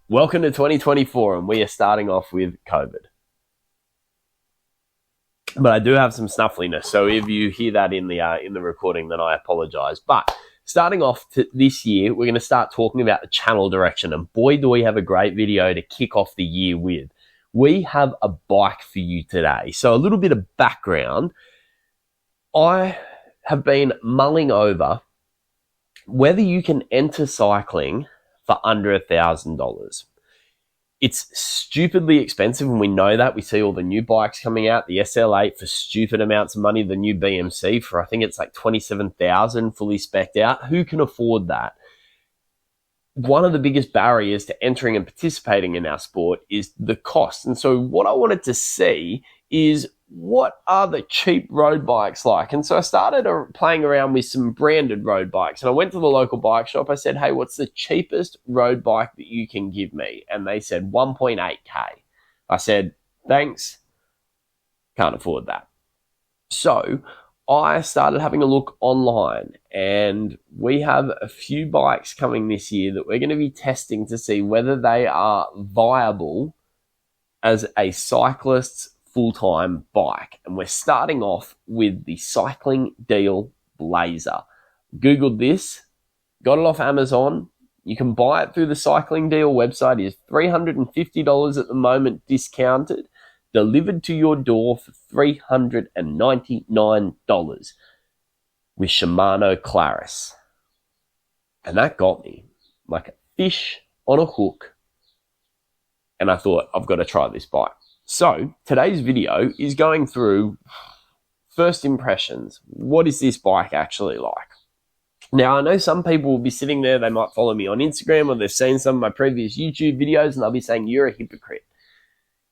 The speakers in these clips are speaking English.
Welcome to 2024, and we are starting off with COVID. But I do have some snuffliness, so if you hear that in the recording, then I apologize. But starting off this year, we're going to start talking about the channel direction, and boy, do we have a great video to kick off the year with. We have a bike for you today. So a little bit of background. I have been mulling over whether you can enter cycling for under $1,000. It's stupidly expensive, and we know that. We see all the new bikes coming out, the SL8 for stupid amounts of money, the new BMC for, I think it's like $27,000 fully specced out. Who can afford that? One of the biggest barriers to entering and participating in our sport is the cost. And so what I wanted to see is, what are the cheap road bikes like? And so I started playing around with some branded road bikes, and I went to the local bike shop. I said, hey, what's the cheapest road bike that you can give me? And they said 1.8K. I said, thanks, can't afford that. So I started having a look online, and we have a few bikes coming this year that we're going to be testing to see whether they are viable as a cyclist's full-time bike. And we're starting off with the Cycling Deal Blazer. Googled this, got it off Amazon. You can buy it through the Cycling Deal website. It is $350 at the moment, discounted, delivered to your door for $399 with Shimano Claris. And that got me like a fish on a hook. And I thought, I've got to try this bike. So today's video is going through first impressions. What is this bike actually like? Now, I know some people will be sitting there, they might follow me on Instagram, or they've seen some of my previous YouTube videos, and they'll be saying, you're a hypocrite.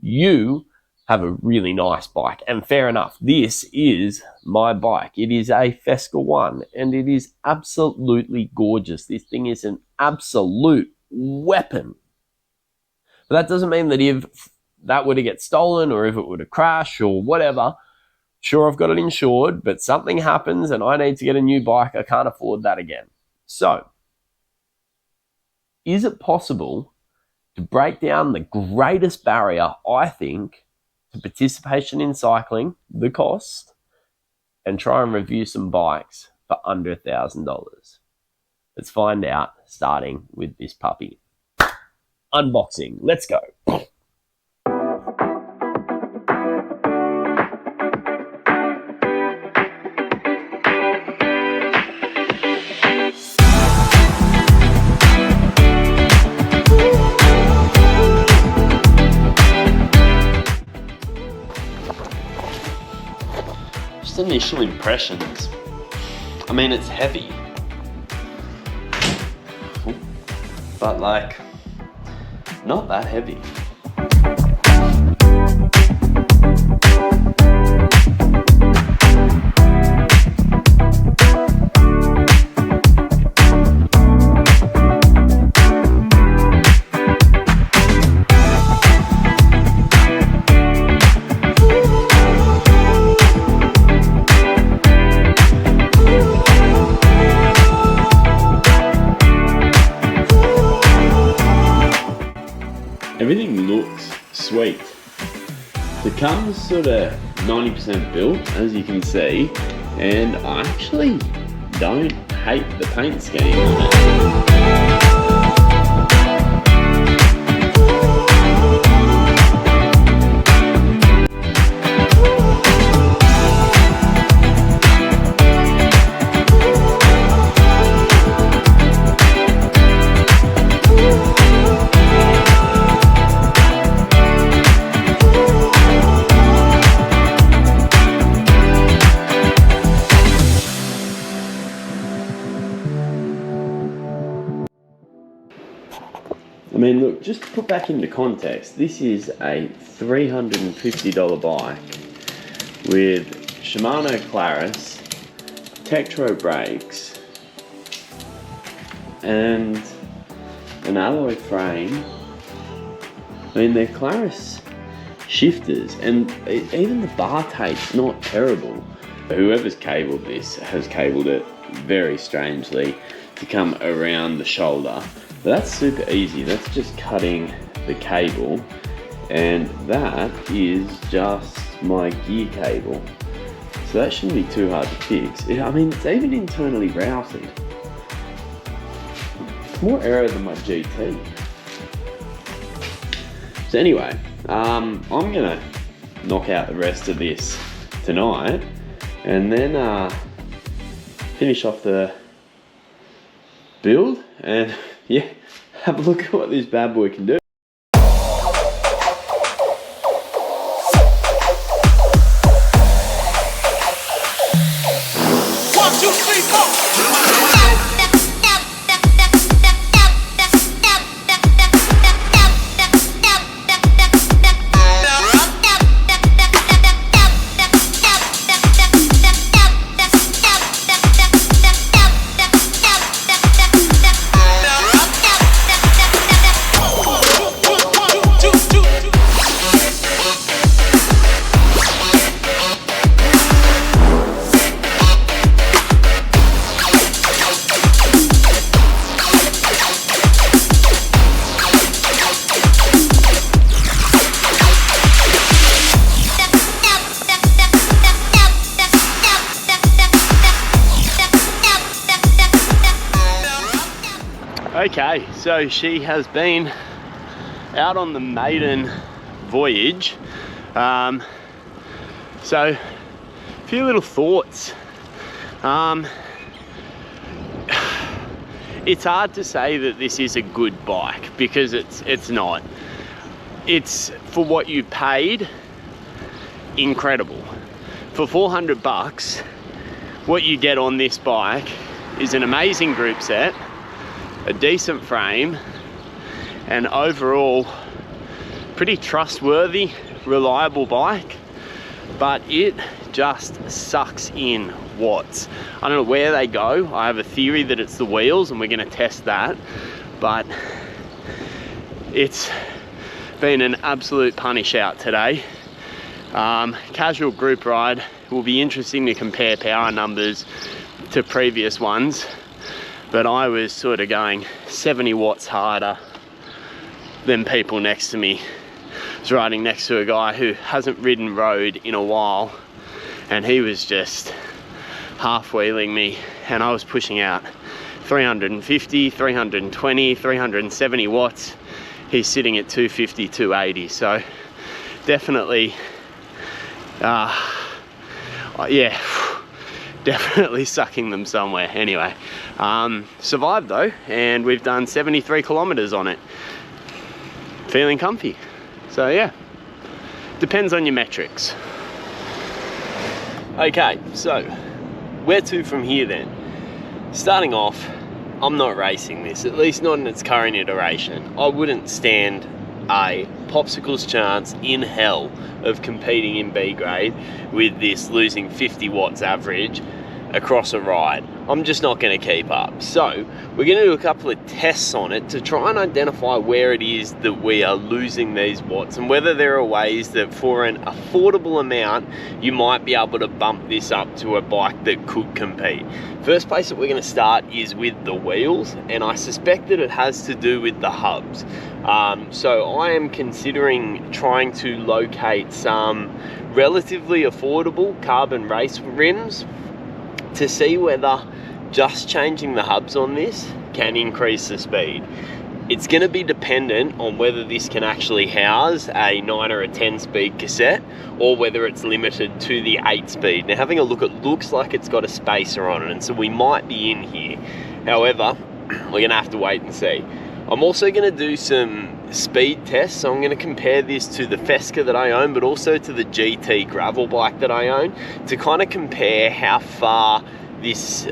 You have a really nice bike, and fair enough, this is my bike. It is a Fesca 1, and it is absolutely gorgeous. This thing is an absolute weapon. But that doesn't mean that if that were to get stolen, or if it were to crash or whatever, sure, I've got it insured, but something happens and I need to get a new bike, I can't afford that again. So, is it possible to break down the greatest barrier, I think, to participation in cycling, the cost, and try and review some bikes for under $1,000? Let's find out, starting with this puppy. Unboxing, let's go. Initial impressions. I mean, it's heavy, but like not that heavy. Everything looks sweet. The car's sort of 90% built, as you can see, and I actually don't hate the paint scheme on it. I mean, look, just to put back into context, this is a $350 bike with Shimano Claris, Tektro brakes, and an alloy frame. I mean, they're Claris shifters, and even the bar tape's not terrible. Whoever's cabled this has cabled it very strangely to come around the shoulder. But that's super easy. That's just cutting the cable, and that is just my gear cable. So that shouldn't be too hard to fix. I mean, it's even internally routed. It's more error than my GT. So anyway, I'm gonna knock out the rest of this tonight, and then finish off the build, and yeah, have a look at what this bad boy can do. Okay, so she has been out on the maiden voyage. So a few little thoughts. It's hard to say that this is a good bike because it's not. It's, for what you paid, incredible. For 400 bucks, what you get on this bike is an amazing group set, a decent frame, and overall pretty trustworthy, reliable bike, but it just sucks in watts. I don't know where they go. I have a theory that it's the wheels, and we're going to test that, but it's been an absolute punish out today. Casual group ride. It will be interesting to compare power numbers to previous ones, but I was sort of going 70 watts harder than people next to me. I was riding next to a guy who hasn't ridden road in a while, and he was just half wheeling me, and I was pushing out 350, 320, 370 watts. He's sitting at 250, 280. So definitely, yeah, definitely sucking them somewhere. Anyway, survived though, and we've done 73 kilometers on it. Feeling comfy. So yeah, depends on your metrics. Okay, so where to from here then? Starting off, I'm not racing this, at least not in its current iteration. I wouldn't stand a popsicle's chance in hell of competing in B grade with this losing 50 watts average across a ride. I'm just not going to keep up. So we're going to do a couple of tests on it to try and identify where it is that we are losing these watts, and whether there are ways that for an affordable amount you might be able to bump this up to a bike that could compete. First place that we're going to start is with the wheels, and I suspect that it has to do with the hubs. So I am considering trying to locate some relatively affordable carbon race rims to see whether just changing the hubs on this can increase the speed. It's going to be dependent on whether this can actually house a 9 or a 10 speed cassette, or whether it's limited to the 8 speed. Now having a look, it looks like it's got a spacer on it, and so we might be in here. However, we're going to have to wait and see. I'm also going to do some speed tests, so I'm going to compare this to the Fesca that I own, but also to the GT gravel bike that I own, to kind of compare how far this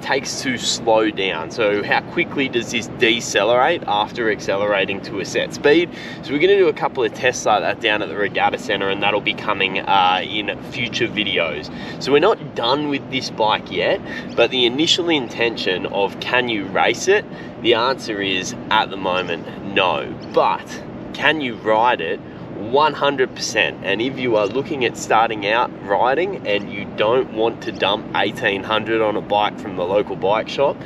takes to slow down. So how quickly does this decelerate after accelerating to a set speed? So we're going to do a couple of tests like that down at the Regatta Centre, and that'll be coming in future videos. So we're not done with this bike yet, but the initial intention of can you race it? The answer is at the moment no, but can you ride it? 100%. And if you are looking at starting out riding and you don't want to dump 1800 on a bike from the local bike shop,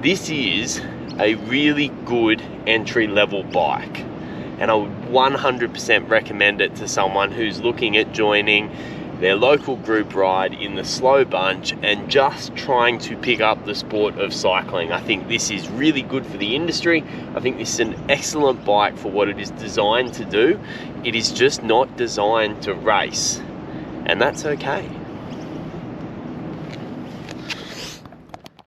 This is a really good entry-level bike, and I would 100% recommend it to someone who's looking at joining their local group ride in the slow bunch and just trying to pick up the sport of cycling. I think this is really good for the industry. I think this is an excellent bike for what it is designed to do. It is just not designed to race, and that's okay.